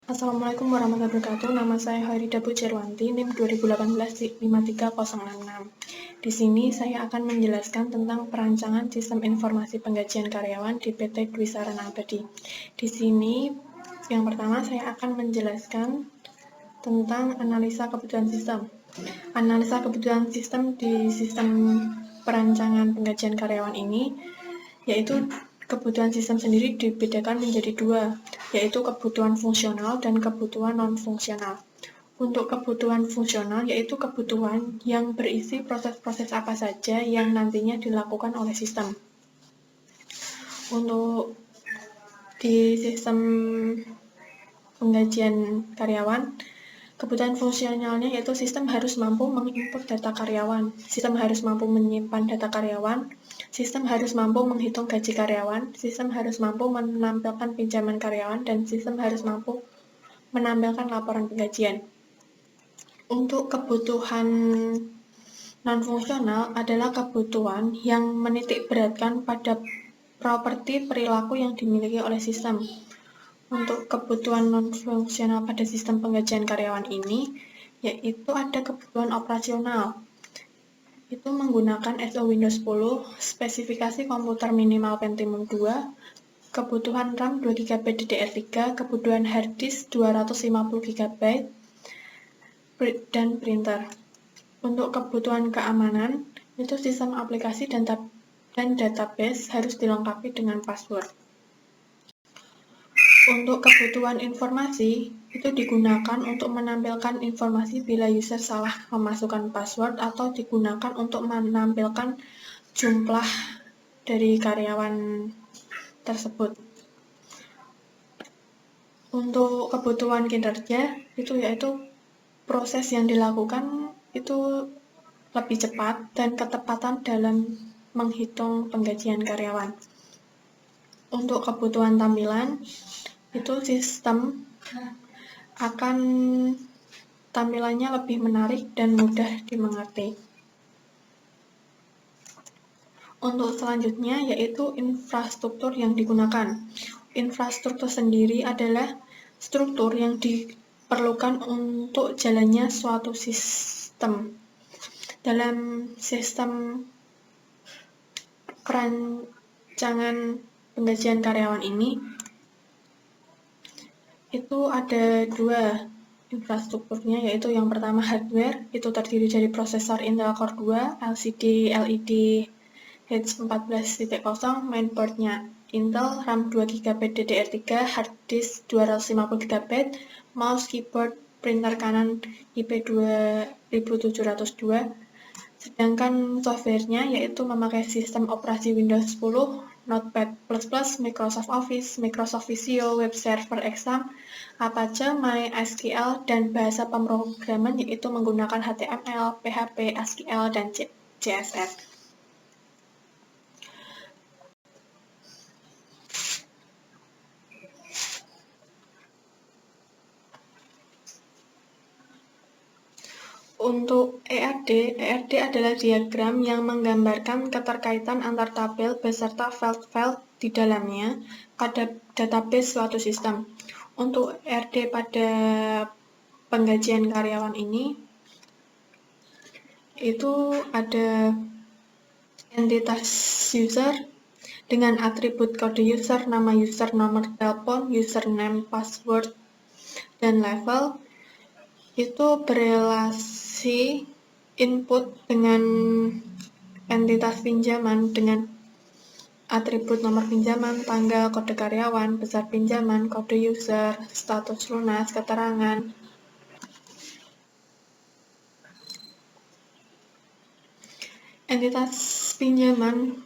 Assalamualaikum warahmatullahi wabarakatuh. Nama saya Harida Pucerwanti, NIM 2018-53066. Di sini saya akan menjelaskan tentang perancangan sistem informasi penggajian karyawan di PT Dwi Sarana Abadi. Di sini, yang pertama saya akan menjelaskan tentang analisa kebutuhan sistem. Analisa kebutuhan sistem di sistem perancangan penggajian karyawan ini, yaitu kebutuhan sistem sendiri dibedakan menjadi dua, yaitu kebutuhan fungsional dan kebutuhan non-fungsional. Untuk kebutuhan fungsional, yaitu kebutuhan yang berisi proses-proses apa saja yang nantinya dilakukan oleh sistem. Untuk di sistem penggajian karyawan, kebutuhan fungsionalnya yaitu sistem harus mampu menginput data karyawan, sistem harus mampu menyimpan data karyawan, sistem harus mampu menghitung gaji karyawan, sistem harus mampu menampilkan pinjaman karyawan, dan sistem harus mampu menampilkan laporan penggajian. Untuk kebutuhan non-fungsional adalah kebutuhan yang menitik beratkan pada properti perilaku yang dimiliki oleh sistem. Untuk kebutuhan non-fungsional pada sistem penggajian karyawan ini, yaitu ada kebutuhan operasional. Itu menggunakan SO Windows 10, spesifikasi komputer minimal Pentium 2, kebutuhan RAM 2GB DDR3, kebutuhan hard disk 250GB, dan printer. Untuk kebutuhan keamanan, itu sistem aplikasi dan database harus dilengkapi dengan password. Untuk kebutuhan informasi, itu digunakan untuk menampilkan informasi bila user salah memasukkan password atau digunakan untuk menampilkan jumlah dari karyawan tersebut. Untuk kebutuhan kinerja, itu yaitu proses yang dilakukan itu lebih cepat dan ketepatan dalam menghitung penggajian karyawan. Untuk kebutuhan tampilan, itu sistem akan tampilannya lebih menarik dan mudah dimengerti. Untuk selanjutnya yaitu infrastruktur yang digunakan. Infrastruktur sendiri adalah struktur yang diperlukan untuk jalannya suatu sistem. Dalam sistem perancangan penggajian karyawan ini, itu ada dua infrastrukturnya, yaitu yang pertama hardware, itu terdiri dari prosesor Intel Core 2, LCD, LED H14.0, mainboardnya Intel, RAM 2GB DDR3, hard disk 250GB, mouse, keyboard, printer Canon IP2702, sedangkan softwarenya yaitu memakai sistem operasi Windows 10, Notepad++, Microsoft Office, Microsoft Visio, Web Server Exam, Apache, MySQL, dan bahasa pemrograman yaitu menggunakan HTML, PHP, SQL, dan CSS. Untuk ERD adalah diagram yang menggambarkan keterkaitan antar tabel beserta file-file di dalamnya pada database suatu sistem. Untuk ERD pada penggajian karyawan ini, itu ada entitas user dengan atribut kode user, nama user, nomor telepon, username, password, dan level. Itu berelasi input dengan entitas pinjaman dengan atribut nomor pinjaman, tanggal, kode karyawan, besar pinjaman, kode user, status lunas, keterangan. Entitas pinjaman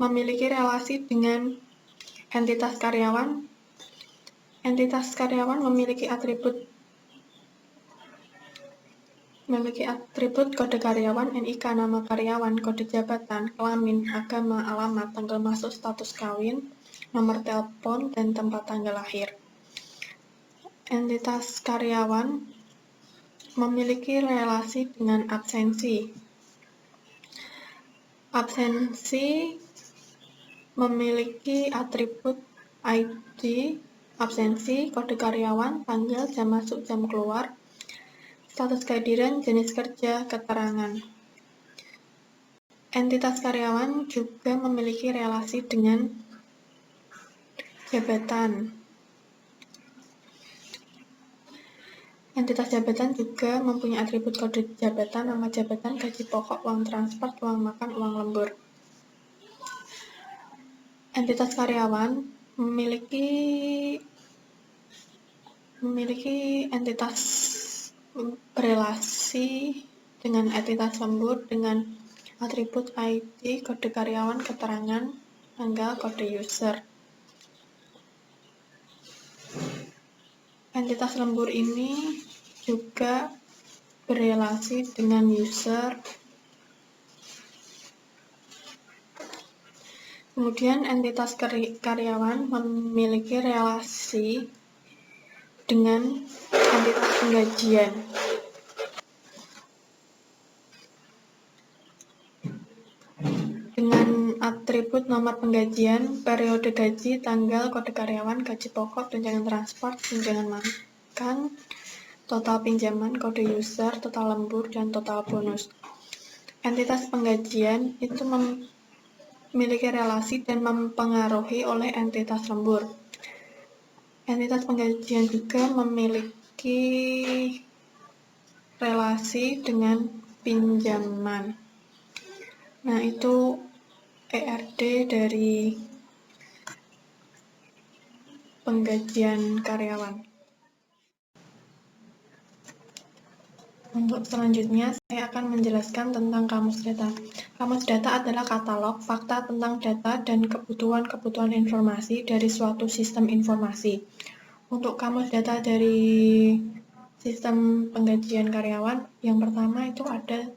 memiliki relasi dengan entitas karyawan. Entitas karyawan memiliki atribut kode karyawan, NIK, nama karyawan, kode jabatan, kelamin, agama, alamat, tanggal masuk, status kawin, nomor telepon, dan tempat tanggal lahir. Entitas karyawan memiliki relasi dengan absensi. Absensi memiliki atribut ID, absensi, kode karyawan, tanggal, jam masuk, jam keluar, status kehadiran, jenis kerja, keterangan. Entitas karyawan juga memiliki relasi dengan jabatan. Entitas jabatan juga mempunyai atribut kode jabatan, nama jabatan, gaji pokok, uang transport, uang makan, uang lembur. Entitas karyawan memiliki entitas berelasi dengan entitas lembur dengan atribut ID, kode karyawan, keterangan, tanggal, kode user. Entitas lembur ini juga berelasi dengan user. Kemudian entitas karyawan memiliki relasi dengan entitas penggajian. Dengan atribut nomor penggajian, periode gaji, tanggal, kode karyawan, gaji pokok, tunjangan transport, tunjangan makan, total pinjaman, kode user, total lembur, dan total bonus. Entitas penggajian itu memiliki relasi dan mempengaruhi oleh entitas lembur. Entitas penggajian juga memiliki relasi dengan pinjaman. Nah, itu ERD dari penggajian karyawan. Untuk selanjutnya, saya akan menjelaskan tentang kamus data. Kamus data adalah katalog fakta tentang data dan kebutuhan-kebutuhan informasi dari suatu sistem informasi. Untuk kamus data dari sistem penggajian karyawan, yang pertama itu ada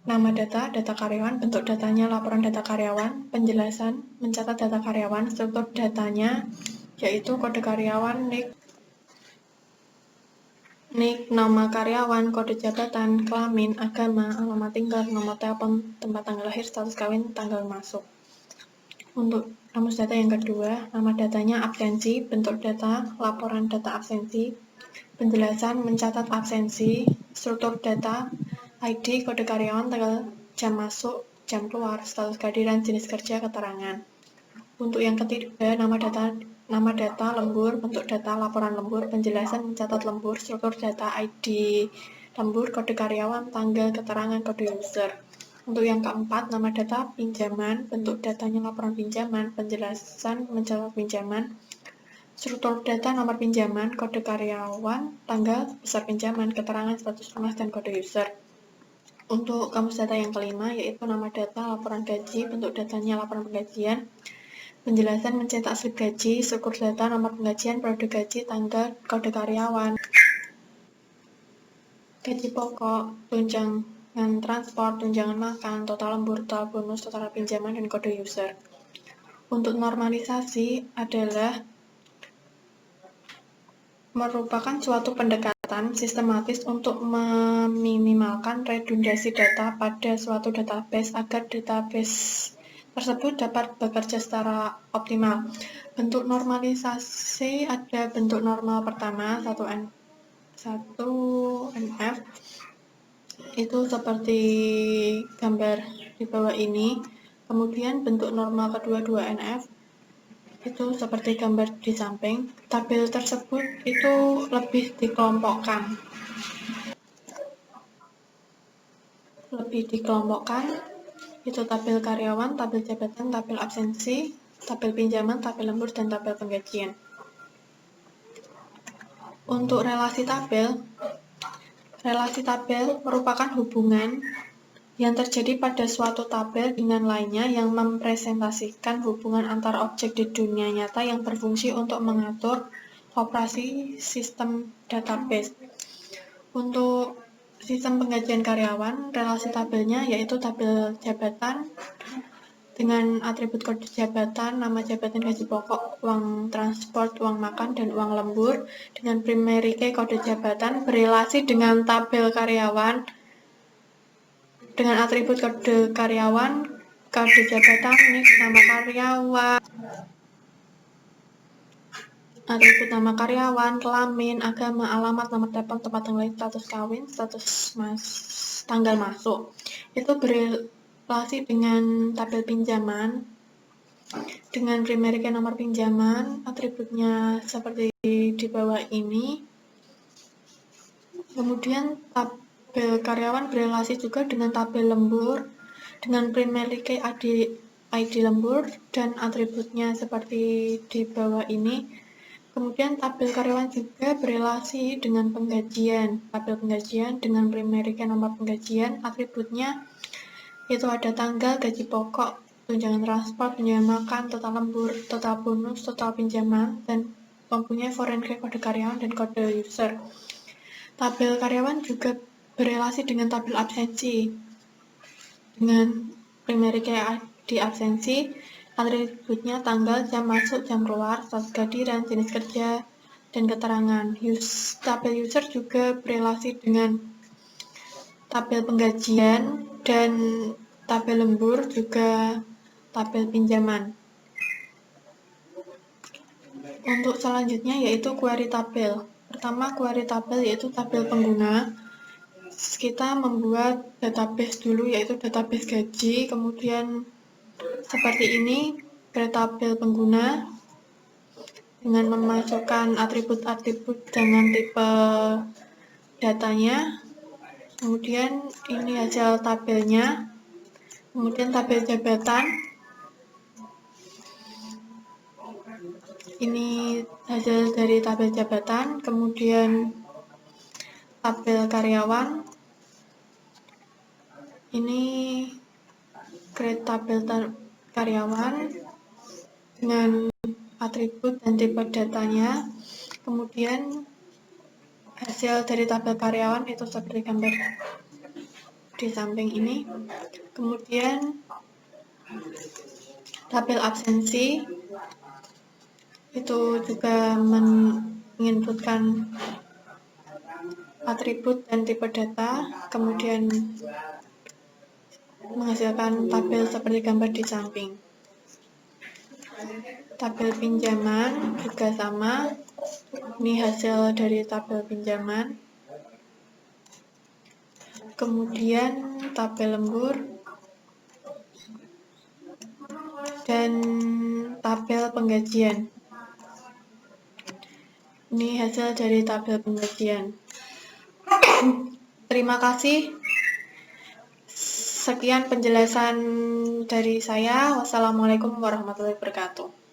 nama data, data karyawan, bentuk datanya, laporan data karyawan, penjelasan, mencatat data karyawan, struktur datanya, yaitu kode karyawan, NIK, nama karyawan, kode jabatan, kelamin, agama, alamat tinggal, nomor telepon, tempat tanggal lahir, status kawin, tanggal masuk. Untuk kamus data yang kedua, nama datanya absensi, bentuk data, laporan data absensi, penjelasan, mencatat absensi, struktur data, ID, kode karyawan, tanggal jam masuk, jam keluar, status kehadiran, jenis kerja, keterangan. Untuk yang ketiga, nama data, lembur, bentuk data, laporan lembur, penjelasan, mencatat lembur, struktur data, ID lembur, kode karyawan, tanggal, keterangan, kode user. Untuk yang keempat, nama data, pinjaman, bentuk datanya, laporan pinjaman, penjelasan, mencatat pinjaman, struktur data, nomor pinjaman, kode karyawan, tanggal, besar pinjaman, keterangan, status lunas, dan kode user. Untuk kamus data yang kelima, yaitu nama data, laporan gaji, bentuk datanya, laporan penggajian, penjelasan, mencetak slip gaji, struktur data, nomor penggajian, periode gaji, tanggal, kode karyawan, gaji pokok, tunjangan transport, tunjangan makan, total lembur, total bonus, total pinjaman, dan kode user. Untuk normalisasi adalah merupakan suatu pendekatan sistematis untuk meminimalkan redundasi data pada suatu database agar database tersebut dapat bekerja secara optimal. Bentuk normalisasi ada bentuk normal pertama, 1NF, itu seperti gambar di bawah ini. Kemudian bentuk normal kedua, 2NF, itu seperti gambar di samping. Tabel tersebut itu lebih dikelompokkan. Itu tabel karyawan, tabel jabatan, tabel absensi, tabel pinjaman, tabel lembur, dan tabel penggajian. Untuk relasi tabel merupakan hubungan yang terjadi pada suatu tabel dengan lainnya yang mempresentasikan hubungan antar objek di dunia nyata yang berfungsi untuk mengatur operasi sistem database. Untuk sistem penggajian karyawan, relasi tabelnya yaitu tabel jabatan dengan atribut kode jabatan, nama jabatan, gaji pokok, uang transport, uang makan, dan uang lembur, dengan primary key kode jabatan berelasi dengan tabel karyawan dengan atribut kode karyawan, kode jabatan, NIK, nama karyawan. atribut nama karyawan, kelamin, agama, alamat, nomor telepon, tempat tinggal, status kawin, status tanggal masuk. Itu berrelasi dengan tabel pinjaman, dengan primary key nomor pinjaman, atributnya seperti di bawah ini. Kemudian tabel karyawan berrelasi juga dengan tabel lembur, dengan primary key ID lembur, dan atributnya seperti di bawah ini. Kemudian tabel karyawan juga berrelasi dengan penggajian, tabel penggajian dengan primary key nomor penggajian, atributnya itu ada tanggal, gaji pokok, tunjangan transport, tunjangan makan, total lembur, total bonus, total pinjaman, dan mempunyai foreign key kode karyawan dan kode user. Tabel karyawan juga berrelasi dengan tabel absensi, dengan primary key di absensi, atributnya tanggal, jam masuk, jam keluar, status kehadiran, jenis kerja, dan keterangan. Tabel user juga berrelasi dengan tabel penggajian dan tabel lembur, juga tabel pinjaman. Untuk selanjutnya yaitu query tabel. Pertama, query tabel yaitu tabel pengguna. Kita membuat database dulu, yaitu database gaji, kemudian seperti ini, create tabel pengguna dengan memasukkan atribut-atribut dengan tipe datanya. Kemudian ini hasil tabelnya, kemudian tabel jabatan, ini hasil dari tabel jabatan, kemudian tabel karyawan, ini create tabel karyawan dengan atribut dan tipe datanya, kemudian hasil dari tabel karyawan itu seperti gambar di samping ini. Kemudian tabel absensi itu juga menginputkan atribut dan tipe data, kemudian menghasilkan tabel seperti gambar di samping. Tabel pinjaman juga sama, ini hasil dari tabel pinjaman. Kemudian tabel lembur dan tabel penggajian. Ini hasil dari tabel penggajian. Terima kasih. Sekian penjelasan dari saya. Wassalamualaikum warahmatullahi wabarakatuh.